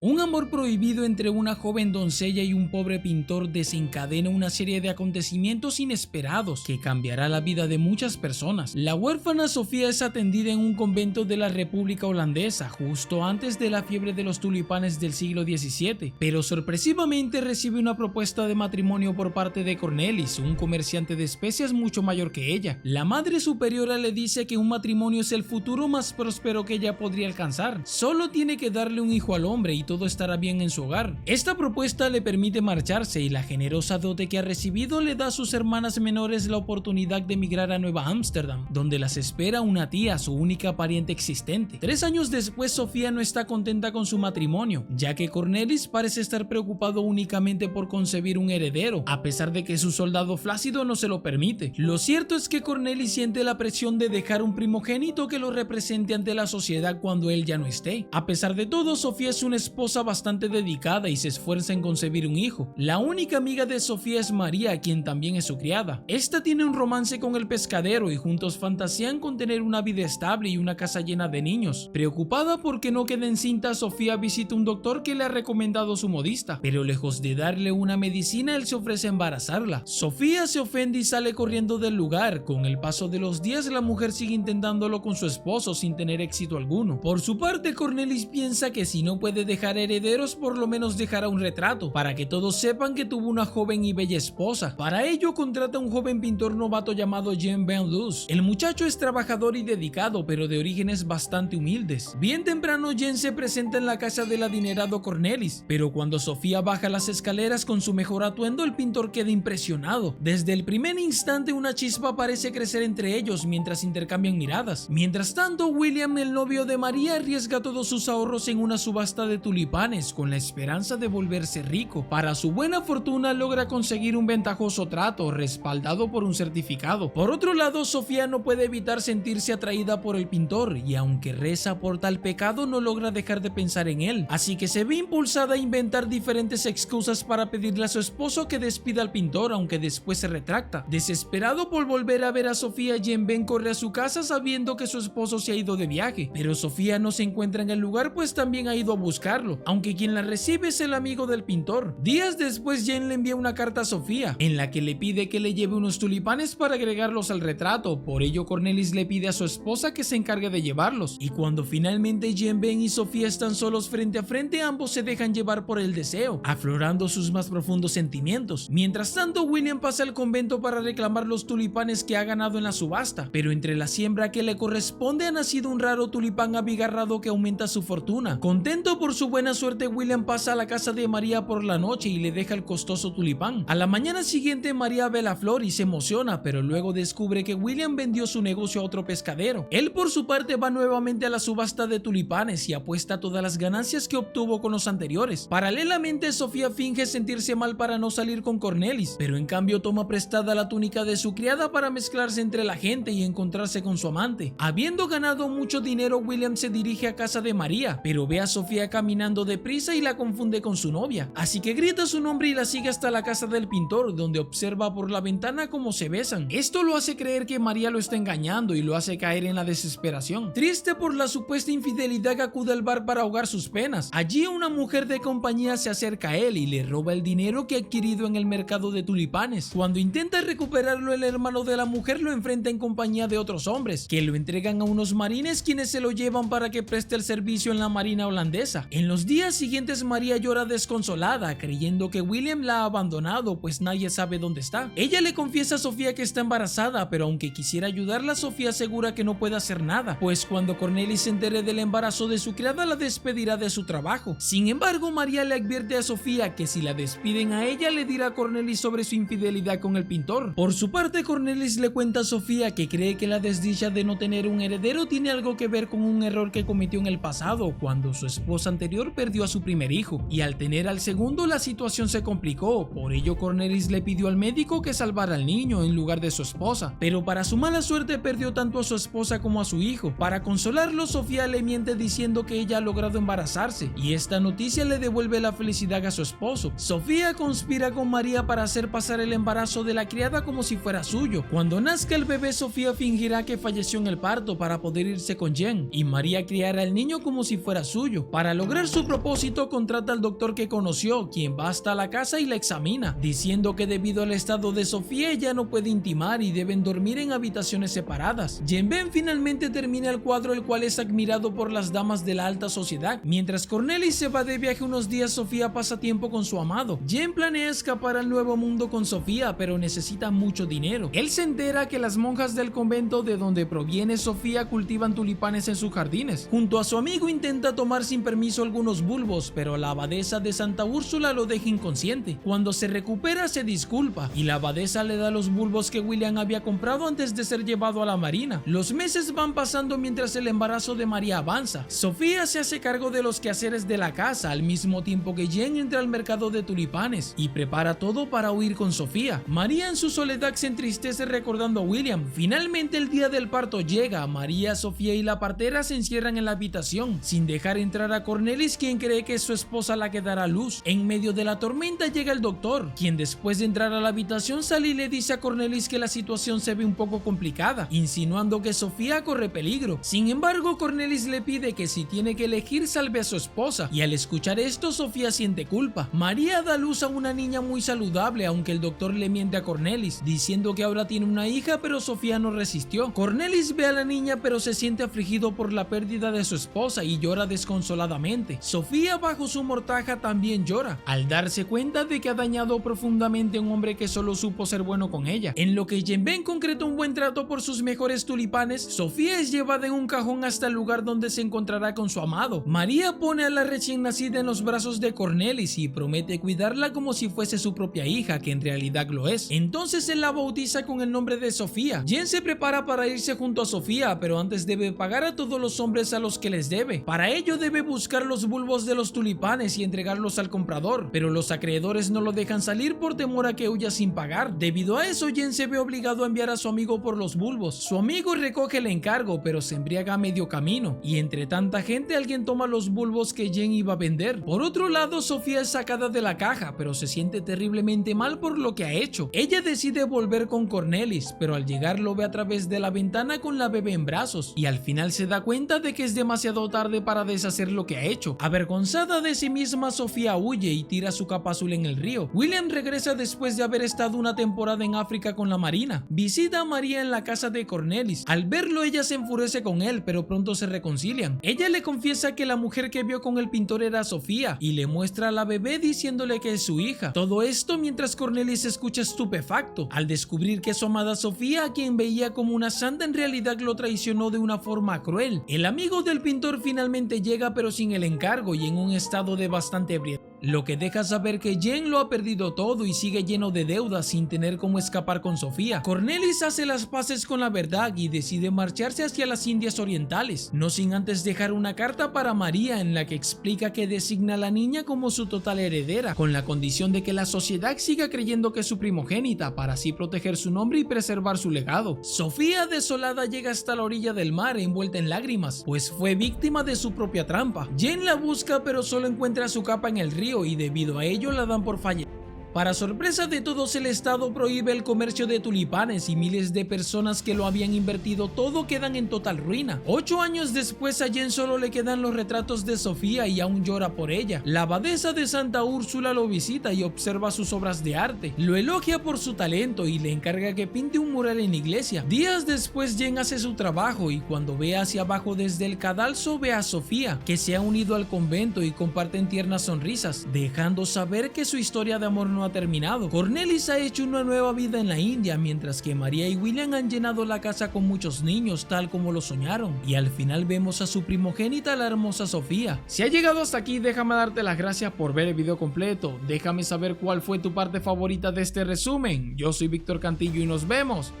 Un amor prohibido entre una joven doncella y un pobre pintor desencadena una serie de acontecimientos inesperados que cambiará la vida de muchas personas. La huérfana Sofía es atendida en un convento de la República Holandesa justo antes de la fiebre de los tulipanes del siglo XVII, pero sorpresivamente recibe una propuesta de matrimonio por parte de Cornelis, un comerciante de especias mucho mayor que ella. La madre superiora le dice que un matrimonio es el futuro más próspero que ella podría alcanzar, solo tiene que darle un hijo al hombre y todo estará bien en su hogar. Esta propuesta le permite marcharse y la generosa dote que ha recibido le da a sus hermanas menores la oportunidad de emigrar a Nueva Ámsterdam, donde las espera una tía, su única pariente existente. 3 años después, Sofía no está contenta con su matrimonio, ya que Cornelis parece estar preocupado únicamente por concebir un heredero, a pesar de que su soldado flácido no se lo permite. Lo cierto es que Cornelis siente la presión de dejar un primogénito que lo represente ante la sociedad cuando él ya no esté. A pesar de todo, Sofía es una esposa bastante dedicada y se esfuerza en concebir un hijo. La única amiga de Sofía es María, quien también es su criada. Esta tiene un romance con el pescadero y juntos fantasean con tener una vida estable y una casa llena de niños. Preocupada porque no quede encinta, Sofía visita un doctor que le ha recomendado su modista, pero lejos de darle una medicina, él se ofrece a embarazarla. Sofía se ofende y sale corriendo del lugar. Con el paso de los días, la mujer sigue intentándolo con su esposo sin tener éxito alguno. Por su parte, Cornelis piensa que si no puede dejar herederos, por lo menos dejará un retrato para que todos sepan que tuvo una joven y bella esposa. Para ello contrata a un joven pintor novato llamado Jean Van Loos. El muchacho es trabajador y dedicado, pero de orígenes bastante humildes. Bien temprano, Jean se presenta en la casa del adinerado Cornelis, pero cuando Sofía baja las escaleras con su mejor atuendo, el pintor queda impresionado. Desde el primer instante, una chispa parece crecer entre ellos mientras intercambian miradas. Mientras tanto, William, el novio de María, arriesga todos sus ahorros en una subasta de tulipanes con la esperanza de volverse rico. Para su buena fortuna, logra conseguir un ventajoso trato respaldado por un certificado. Por otro lado, Sofía no puede evitar sentirse atraída por el pintor y aunque reza por tal pecado, no logra dejar de pensar en él, así que se ve impulsada a inventar diferentes excusas para pedirle a su esposo que despida al pintor, aunque después se retracta. Desesperado por volver a ver a Sofía, Jean Ben corre a su casa sabiendo que su esposo se ha ido de viaje, pero Sofía no se encuentra en el lugar, pues también ha ido a buscarlo, aunque quien la recibe es el amigo del pintor. Días después, Jean le envía una carta a Sofía en la que le pide que le lleve unos tulipanes para agregarlos al retrato. Por ello, Cornelis le pide a su esposa que se encargue de llevarlos, y cuando finalmente Jean Ben y Sofía están solos frente a frente, ambos se dejan llevar por el deseo, aflorando sus más profundos sentimientos. Mientras tanto, William pasa al convento para reclamar los tulipanes que ha ganado en la subasta, pero entre la siembra que le corresponde ha nacido un raro tulipán abigarrado que aumenta su fortuna. Contento por su buena suerte, William pasa a la casa de María por la noche y le deja el costoso tulipán. A la mañana siguiente, María ve la flor y se emociona, pero luego descubre que William vendió su negocio a otro pescadero. Él, por su parte, va nuevamente a la subasta de tulipanes y apuesta todas las ganancias que obtuvo con los anteriores. Paralelamente, Sofía finge sentirse mal para no salir con Cornelis, pero en cambio toma prestada la túnica de su criada para mezclarse entre la gente y encontrarse con su amante. Habiendo ganado mucho dinero, William se dirige a casa de María, pero ve a Sofía caminando deprisa y la confunde con su novia, así que grita su nombre y la sigue hasta la casa del pintor, donde observa por la ventana cómo se besan. Esto lo hace creer que María lo está engañando y lo hace caer en la desesperación. Triste por la supuesta infidelidad, acude al bar para ahogar sus penas. Allí una mujer de compañía se acerca a él y le roba el dinero que ha adquirido en el mercado de tulipanes. Cuando intenta recuperarlo, el hermano de la mujer lo enfrenta en compañía de otros hombres, que lo entregan a unos marines, quienes se lo llevan para que preste el servicio en la marina holandesa. En los días siguientes, María llora desconsolada, creyendo que William la ha abandonado, pues nadie sabe dónde está. Ella le confiesa a Sofía que está embarazada, pero aunque quisiera ayudarla, Sofía asegura que no puede hacer nada, pues cuando Cornelis se entere del embarazo de su criada, la despedirá de su trabajo. Sin embargo, María le advierte a Sofía que si la despiden a ella, le dirá a Cornelis sobre su infidelidad con el pintor. Por su parte, Cornelis le cuenta a Sofía que cree que la desdicha de no tener un heredero tiene algo que ver con un error que cometió en el pasado, cuando su esposa anterior perdió a su primer hijo, y al tener al segundo, la situación se complicó. Por ello, Cornelis le pidió al médico que salvara al niño en lugar de su esposa, pero para su mala suerte perdió tanto a su esposa como a su hijo. Para consolarlo, Sofía le miente diciendo que ella ha logrado embarazarse, y esta noticia le devuelve la felicidad a su esposo. Sofía conspira con María para hacer pasar el embarazo de la criada como si fuera suyo. Cuando nazca el bebé, Sofía fingirá que falleció en el parto para poder irse con Jean, y María criará al niño como si fuera suyo. Para lograr su propósito contrata al doctor que conoció, quien va hasta la casa y la examina, diciendo que debido al estado de Sofía ella no puede intimar y deben dormir en habitaciones separadas. Jen finalmente termina el cuadro, el cual es admirado por las damas de la alta sociedad. Mientras Cornelis se va de viaje unos días, Sofía pasa tiempo con su amado. Jen planea escapar al nuevo mundo con Sofía, pero necesita mucho dinero. Él se entera que las monjas del convento de donde proviene Sofía cultivan tulipanes en sus jardines. Junto a su amigo intenta tomar sin permiso algunos bulbos, pero la abadesa de Santa Úrsula lo deja inconsciente. Cuando se recupera se disculpa y la abadesa le da los bulbos que William había comprado antes de ser llevado a la marina. Los meses van pasando mientras el embarazo de María avanza. Sofía se hace cargo de los quehaceres de la casa al mismo tiempo que Jen entra al mercado de tulipanes y prepara todo para huir con Sofía. María en su soledad se entristece recordando a William. Finalmente el día del parto llega. María, Sofía y la partera se encierran en la habitación sin dejar entrar a Cornelis, quien cree que es su esposa la que dará luz. En medio de la tormenta llega el doctor, quien después de entrar a la habitación sale y le dice a Cornelis que la situación se ve un poco complicada, insinuando que Sofía corre peligro. Sin embargo, Cornelis le pide que si tiene que elegir salve a su esposa, y al escuchar esto Sofía siente culpa. María da luz a una niña muy saludable, aunque el doctor le miente a Cornelis, diciendo que ahora tiene una hija, pero Sofía no resistió. Cornelis ve a la niña pero se siente afligido por la pérdida de su esposa y llora desconsoladamente. Sofía, bajo su mortaja, también llora, al darse cuenta de que ha dañado profundamente a un hombre que solo supo ser bueno con ella. En lo que Jen concreta un buen trato por sus mejores tulipanes, Sofía es llevada en un cajón hasta el lugar donde se encontrará con su amado. María pone a la recién nacida en los brazos de Cornelis y promete cuidarla como si fuese su propia hija, que en realidad lo es. Entonces él la bautiza con el nombre de Sofía. Jen se prepara para irse junto a Sofía, pero antes debe pagar a todos los hombres a los que les debe. Para ello debe buscar los bulbos de los tulipanes y entregarlos al comprador, pero los acreedores no lo dejan salir por temor a que huya sin pagar. Debido a eso, Jen se ve obligado a enviar a su amigo por los bulbos. Su amigo recoge el encargo, pero se embriaga a medio camino, y entre tanta gente alguien toma los bulbos que Jen iba a vender. Por otro lado, Sofía es sacada de la caja, pero se siente terriblemente mal por lo que ha hecho. Ella decide volver con Cornelis, pero al llegar lo ve a través de la ventana con la bebé en brazos, y al final se da cuenta de que es demasiado tarde para deshacer lo que ha hecho. Avergonzada de sí misma, Sofía huye y tira su capa azul en el río. William regresa después de haber estado una temporada en África con la marina. Visita a María en la casa de Cornelis. Al verlo, ella se enfurece con él, pero pronto se reconcilian. Ella le confiesa que la mujer que vio con el pintor era Sofía y le muestra a la bebé diciéndole que es su hija. Todo esto mientras Cornelis se escucha estupefacto al descubrir que su amada Sofía, a quien veía como una santa, en realidad lo traicionó de una forma cruel. El amigo del pintor finalmente llega, pero sin el encargo y en un estado de bastante ebriedad, lo que deja saber que Jen lo ha perdido todo y sigue lleno de deudas sin tener cómo escapar con Sofía. Cornelis hace las paces con la verdad y decide marcharse hacia las Indias Orientales, no sin antes dejar una carta para María en la que explica que designa a la niña como su total heredera, con la condición de que la sociedad siga creyendo que es su primogénita, para así proteger su nombre y preservar su legado. Sofía, desolada, llega hasta la orilla del mar envuelta en lágrimas, pues fue víctima de su propia trampa. Jen la busca pero solo encuentra su capa en el río y debido a ello la dan por fallecida. Para sorpresa de todos, el Estado prohíbe el comercio de tulipanes y miles de personas que lo habían invertido todo quedan en total ruina. 8 años después, a Jen solo le quedan los retratos de Sofía y aún llora por ella. La abadesa de Santa Úrsula lo visita y observa sus obras de arte. Lo elogia por su talento y le encarga que pinte un mural en la iglesia. Días después, Jen hace su trabajo y cuando ve hacia abajo desde el cadalso ve a Sofía, que se ha unido al convento y comparten tiernas sonrisas, dejando saber que su historia de amor no ha terminado. Cornelis ha hecho una nueva vida en la India, mientras que María y William han llenado la casa con muchos niños, tal como lo soñaron, y al final vemos a su primogénita, la hermosa Sofía. Si has llegado hasta aquí, déjame darte las gracias por ver el video completo. Déjame saber cuál fue tu parte favorita de este resumen. Yo soy Víctor Cantillo y nos vemos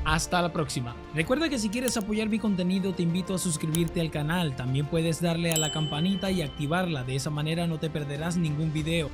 hasta la próxima. Recuerda que si quieres apoyar mi contenido te invito a suscribirte al canal. También puedes darle a la campanita y activarla, de esa manera no te perderás ningún video.